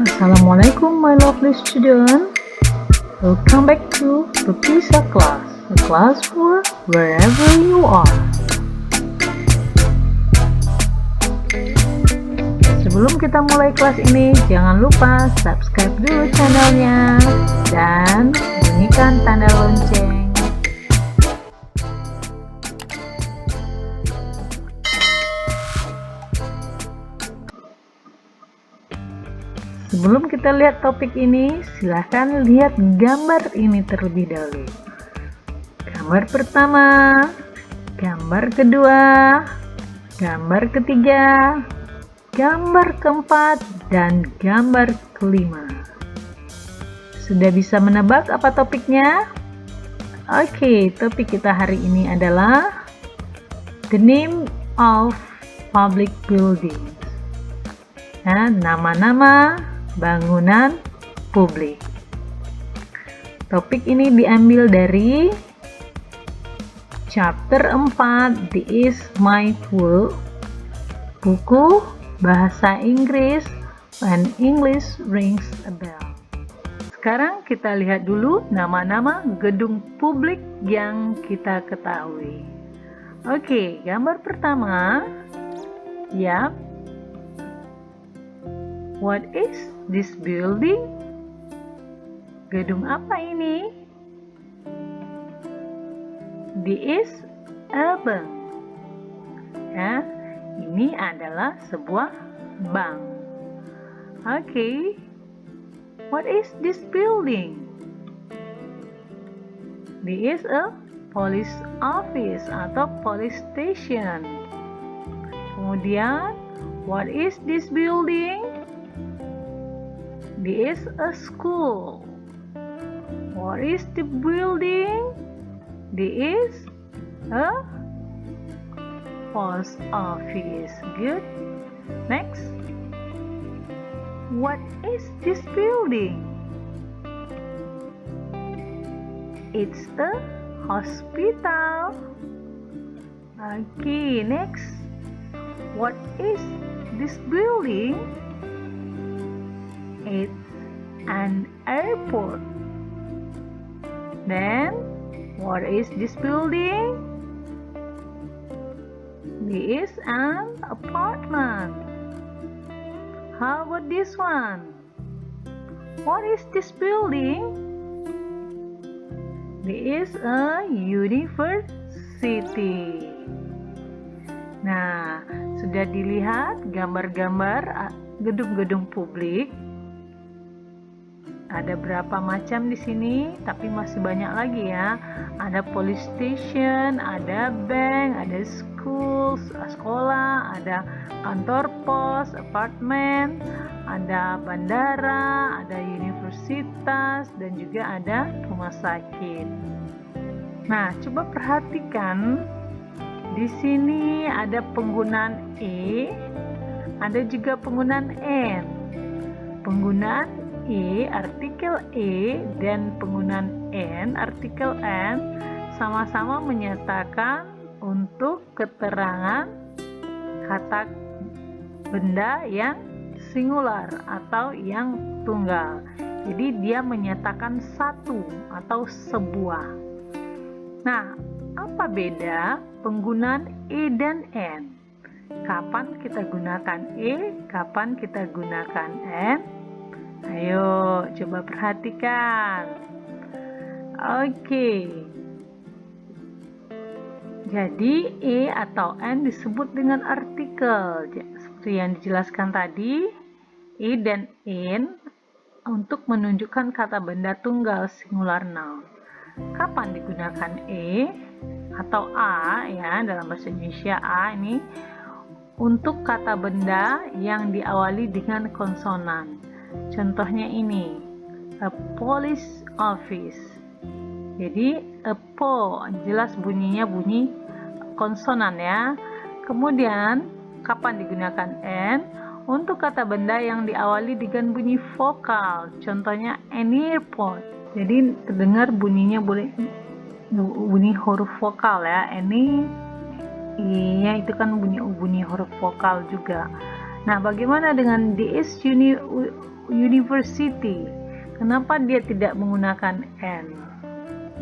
Assalamualaikum my lovely student. Welcome back to the PISA class, a class for wherever you are. Sebelum kita mulai kelas ini, jangan lupa subscribe dulu channelnya dan bunyikan tanda lonceng. Sebelum kita lihat topik ini, silahkan lihat gambar ini terlebih dahulu. Gambar pertama, gambar kedua, gambar ketiga, gambar keempat, dan gambar kelima. Sudah bisa menebak apa topiknya? Oke, topik kita hari ini adalah the name of public buildings. Nah, nama-nama bangunan publik. Topik ini diambil dari chapter 4 This is my world, buku bahasa Inggris When English Rings a Bell. Sekarang kita lihat dulu nama-nama gedung publik yang kita ketahui. Oke, gambar pertama. Yap. What is this building? Gedung apa ini? This is a bank. Ya, ini adalah sebuah bank. Oke. What is this building? This is a police office atau police station. Kemudian, what is this building? This is a school. What is the building? This is a post office. Good. Next. What is this building? It's a hospital. Okay, next. What is this building? It's an airport. Then, what is this building? This is an apartment. How about this one? What is this building? This is a university. Nah, sudah dilihat gambar-gambar gedung-gedung publik. Ada berapa macam di sini, tapi masih banyak lagi ya. Ada police station, ada bank, ada school, sekolah, ada kantor pos, apartemen, ada bandara, ada universitas, dan juga ada rumah sakit. Nah, coba perhatikan di sini ada penggunaan E, ada juga penggunaan N. Penggunaan E, artikel E, dan penggunaan N, artikel N, sama-sama menyatakan untuk keterangan kata benda yang singular atau yang tunggal. Jadi dia menyatakan satu atau sebuah. Nah, apa beda penggunaan E dan N? Kapan kita gunakan E, kapan kita gunakan N? Ayo, coba perhatikan. Oke. Jadi, E atau N disebut dengan artikel. Seperti yang dijelaskan tadi, E dan N untuk menunjukkan kata benda tunggal singular noun. Kapan digunakan E atau A ya, dalam bahasa Indonesia A ini untuk kata benda yang diawali dengan konsonan. Contohnya ini, a police office. Jadi, a po, jelas bunyinya bunyi konsonan ya. Kemudian, kapan digunakan N? Untuk kata benda yang diawali dengan bunyi vokal. Contohnya, an airport. Jadi, terdengar bunyinya bunyi huruf vokal ya. Ini, I-nya itu kan bunyi huruf vokal juga. Nah, bagaimana dengan this university? Kenapa dia tidak menggunakan N?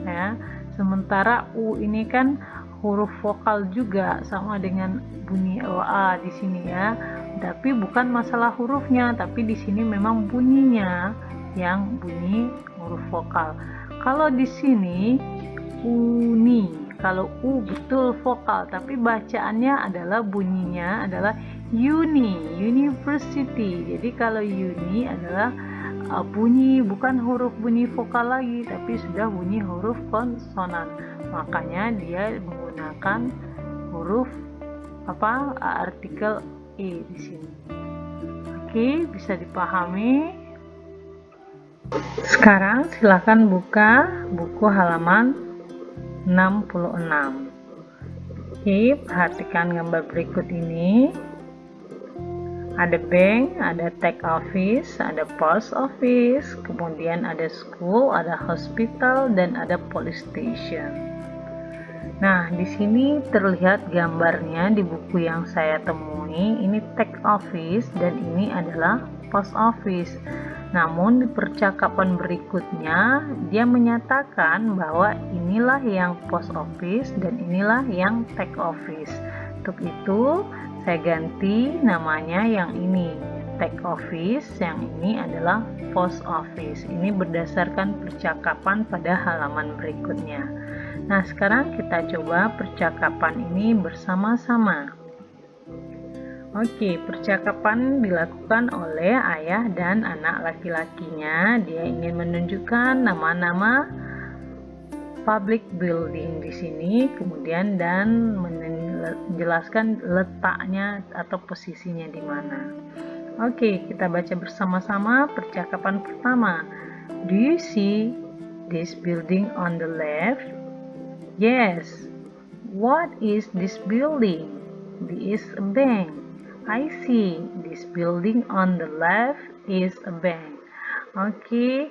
Ya, sementara U ini kan huruf vokal juga sama dengan bunyi OA di sini ya. Tapi bukan masalah hurufnya, tapi di sini memang bunyinya yang bunyi huruf vokal. Kalau di sini uni, kalau U betul vokal, tapi bacaannya adalah bunyinya adalah university. Jadi kalau uni adalah bunyi, bukan huruf bunyi vokal lagi, tapi sudah bunyi huruf konsonan. Makanya dia menggunakan huruf artikel E di sini. Oke, bisa dipahami. Sekarang silakan buka buku halaman 66. Oke, perhatikan gambar berikut ini. Ada bank, ada tag office, ada post office, kemudian ada school, ada hospital, dan ada police station. Nah, di sini terlihat gambarnya di buku yang saya temui. Ini tag office dan ini adalah post office. Namun di percakapan berikutnya dia menyatakan bahwa inilah yang post office dan inilah yang tag office. Untuk itu saya ganti namanya yang ini tag office, yang ini adalah post office. Ini berdasarkan percakapan pada halaman berikutnya. Nah, sekarang kita coba percakapan ini bersama-sama. Oke, percakapan dilakukan oleh ayah dan anak laki-lakinya. Dia ingin menunjukkan nama-nama public building di sini, kemudian dan menjelaskan letaknya atau posisinya di mana. Oke, kita baca bersama-sama percakapan pertama. Do you see this building on the left? Yes. What is this building? This is a bank. I see. This building on the left is a bank. Oke.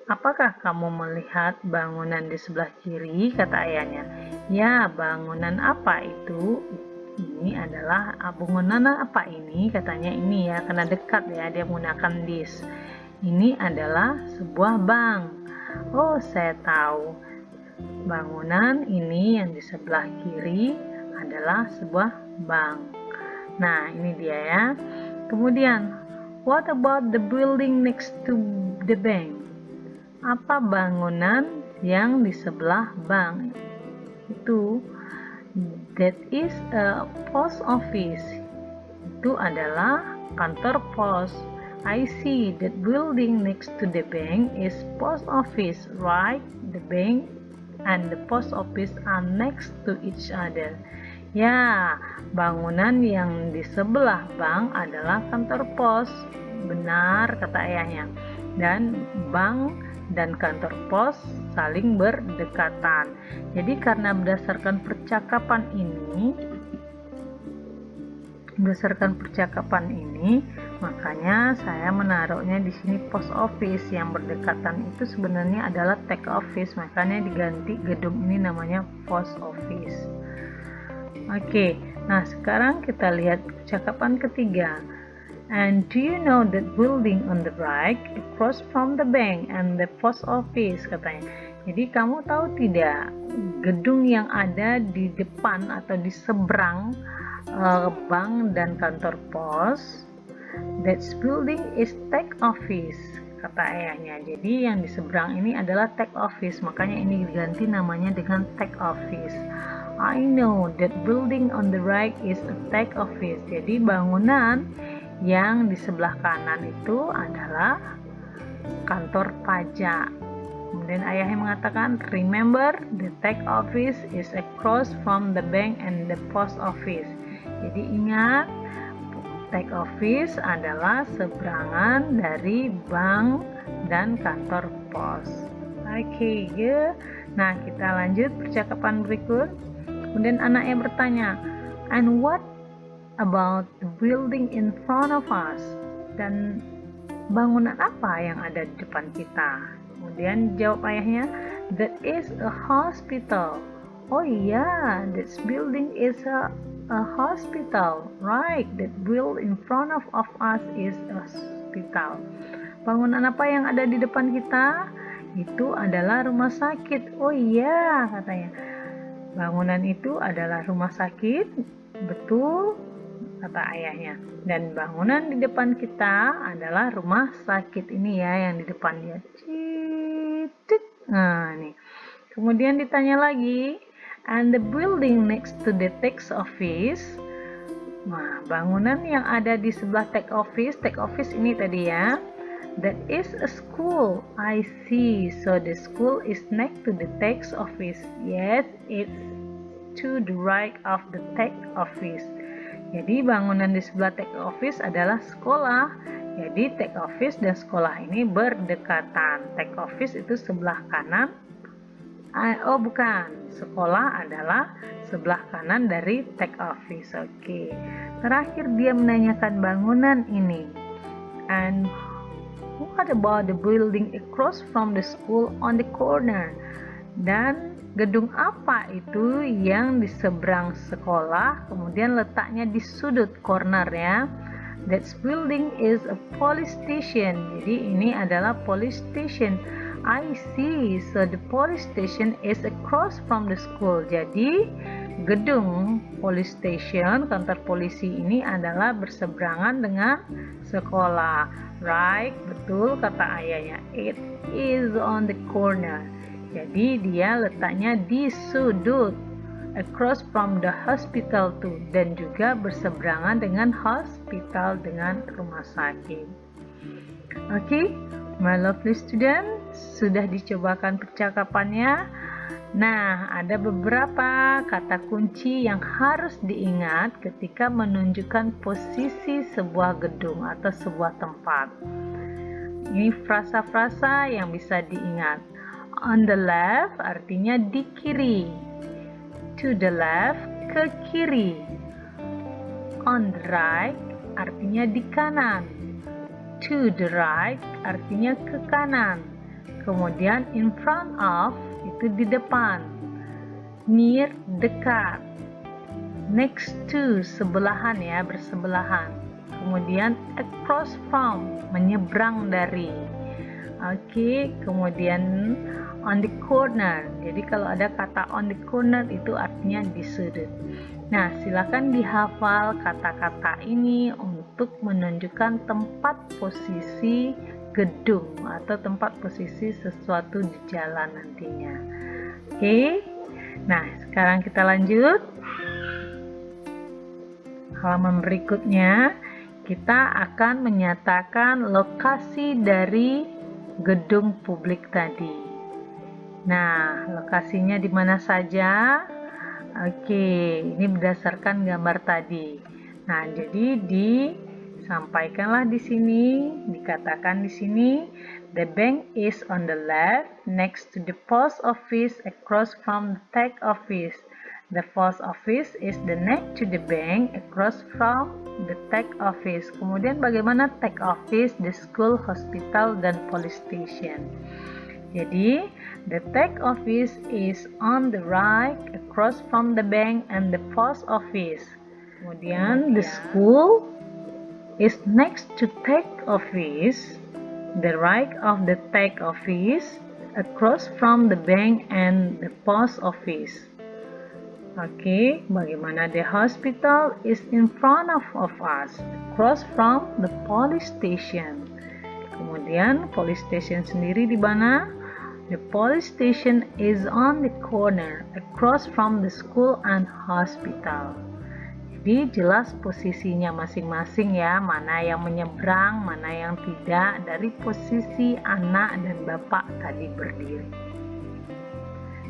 Apakah kamu melihat bangunan di sebelah kiri? Kata ayahnya. Ya, bangunan apa itu? Ini adalah bangunan apa ini? Katanya ini ya, karena dekat ya, dia menggunakan this. Ini adalah sebuah bank. Oh, saya tahu. Bangunan ini yang di sebelah kiri adalah sebuah bank. Nah, ini dia ya. Kemudian, what about the building next to the bank? Apa bangunan yang di sebelah bank? Itu, that is a post office. Itu adalah kantor pos. I see that building next to the bank is post office, right? The bank and the post office are next to each other. Ya, bangunan yang di sebelah bank adalah kantor pos. Benar, kata ayahnya. Dan bank dan kantor pos saling berdekatan. Jadi karena berdasarkan percakapan ini, makanya saya menaruhnya di sini post office. Yang berdekatan itu sebenarnya adalah tag office, makanya diganti gedung ini namanya post office. Oke, nah sekarang kita lihat percakapan ketiga. And do you know that building on the right across from the bank and the post office? Katanya. Jadi kamu tahu tidak, gedung yang ada di depan atau di seberang bank dan kantor pos, that building is tag office, kata ayahnya. Jadi yang di seberang ini adalah tag office, makanya ini diganti namanya dengan tag office. I know that building on the right is a tag office. Jadi bangunan yang di sebelah kanan itu adalah kantor pajak. Kemudian ayahnya mengatakan, remember the tag office is across from the bank and the post office. Jadi ingat, tag office adalah seberangan dari bank dan kantor pos. Oke, ya. Nah, kita lanjut percakapan berikut. Kemudian anaknya bertanya, and what about the building in front of us? Dan bangunan apa yang ada di depan kita? Kemudian jawab ayahnya, that is a hospital. Oh iya, this building is a a hospital. Right, that build in front of us is a hospital. Bangunan apa yang ada di depan kita? Itu adalah rumah sakit. Oh iya, katanya. Bangunan itu adalah rumah sakit. Betul, kata ayahnya. Dan bangunan di depan kita adalah rumah sakit. Ini ya yang di depan dia. Nah, nih. Kemudian ditanya lagi, and the building next to the tax office. Nah, bangunan yang ada di sebelah tax office ini tadi ya. That is a school. I see. So the school is next to the tax office. Yes, it's to the right of the tax office. Jadi bangunan di sebelah tax office adalah sekolah. Jadi tax office dan sekolah ini berdekatan. Tax office itu sebelah kanan. Oh bukan, sekolah adalah sebelah kanan dari tax office. Oke. Terakhir dia menanyakan bangunan ini. And what about the building across from the school on the corner? Dan gedung apa itu yang di seberang sekolah, kemudian letaknya di sudut corner ya? That building is a police station. Jadi ini adalah police station. I see. So the police station is across from the school. Jadi gedung police station, kantor polisi ini adalah berseberangan dengan sekolah. Right, betul kata ayahnya. It is on the corner. Jadi dia letaknya di sudut. Across from the hospital too. Dan juga berseberangan dengan hospital, dengan rumah sakit. Oke, my lovely student, sudah dicobakan percakapannya. Nah, ada beberapa kata kunci yang harus diingat ketika menunjukkan posisi sebuah gedung atau sebuah tempat. Ini frasa-frasa yang bisa diingat. On the left artinya di kiri. To the left, ke kiri. On the right artinya di kanan. To the right artinya ke kanan. Kemudian in front of itu di depan. Near, dekat. Next to, sebelahan ya, bersebelahan. Kemudian across from, menyeberang dari. Oke, kemudian on the corner. Jadi kalau ada kata on the corner itu artinya di sudut. Nah, silakan dihafal kata-kata ini untuk menunjukkan tempat posisi gedung atau tempat posisi sesuatu di jalan nantinya. Oke. Nah, sekarang kita lanjut. Halaman berikutnya, kita akan menyatakan lokasi dari gedung publik tadi. Nah, lokasinya di mana saja? Oke, ini berdasarkan gambar tadi. Nah, jadi disampaikanlah di sini, dikatakan di sini, the bank is on the left, next to the post office, across from the tax office. The post office is the next to the bank, across from the tax office. Kemudian bagaimana tax office, the school, hospital, dan police station. Jadi, the tax office is on the right, across from the bank and the post office. Kemudian, the school is next to tax office, the right of the tax office, across from the bank and the post office. Oke, bagaimana the hospital is in front of us, across from the police station. Kemudian police station sendiri di mana? The police station is on the corner, across from the school and hospital. Jadi jelas posisinya masing-masing ya, mana yang menyeberang, mana yang tidak, dari posisi anak dan bapak tadi berdiri.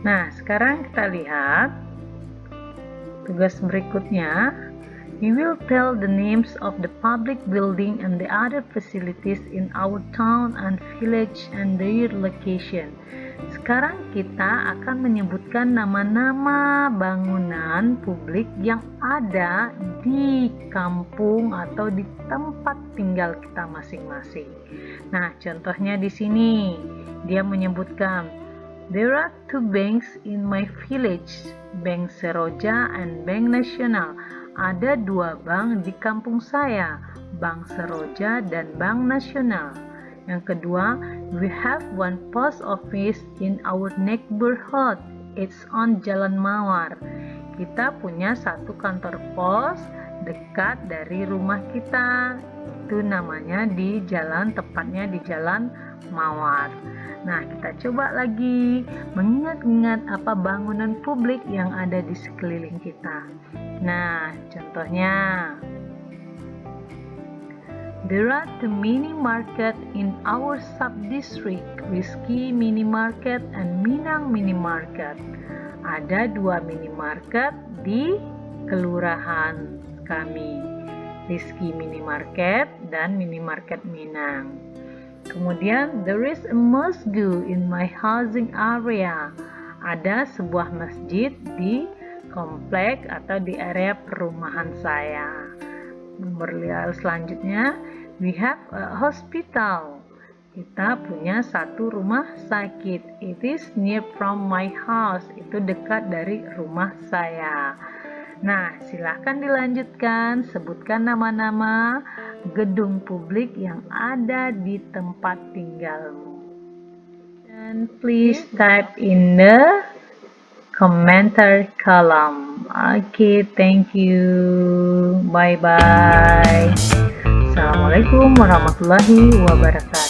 Nah, sekarang kita lihat tugas berikutnya. We will tell the names of the public building and the other facilities in our town and village and their location. Sekarang kita akan menyebutkan nama-nama bangunan publik yang ada di kampung atau di tempat tinggal kita masing-masing. Nah, contohnya di sini dia menyebutkan there are 2 banks in my village, Bank Seroja and Bank Nasional. Ada 2 bank di kampung saya, Bank Seroja dan Bank Nasional. Yang kedua, we have one post office in our neighborhood. It's on Jalan Mawar. Kita punya satu kantor pos dekat dari rumah kita. Itu namanya di jalan, tepatnya di Jalan Mawar. Nah, kita coba lagi mengingat-ingat apa bangunan publik yang ada di sekeliling kita. Nah, contohnya, there are 2 mini market in our sub-district, Rizky Mini Market and Minang Mini Market. Ada 2 minimarket di kelurahan kami, Rizky Mini Market dan Minimarket Minang. Kemudian, there is a mosque in my housing area. Ada sebuah masjid di komplek atau di area perumahan saya. Nomor selanjutnya, we have a hospital. Kita punya satu rumah sakit. It is near from my house. Itu dekat dari rumah saya. Nah, silahkan dilanjutkan, sebutkan nama-nama gedung publik yang ada di tempat tinggalmu. And please type in the commentary column. Okay, thank you. Bye-bye. Assalamualaikum warahmatullahi wabarakatuh.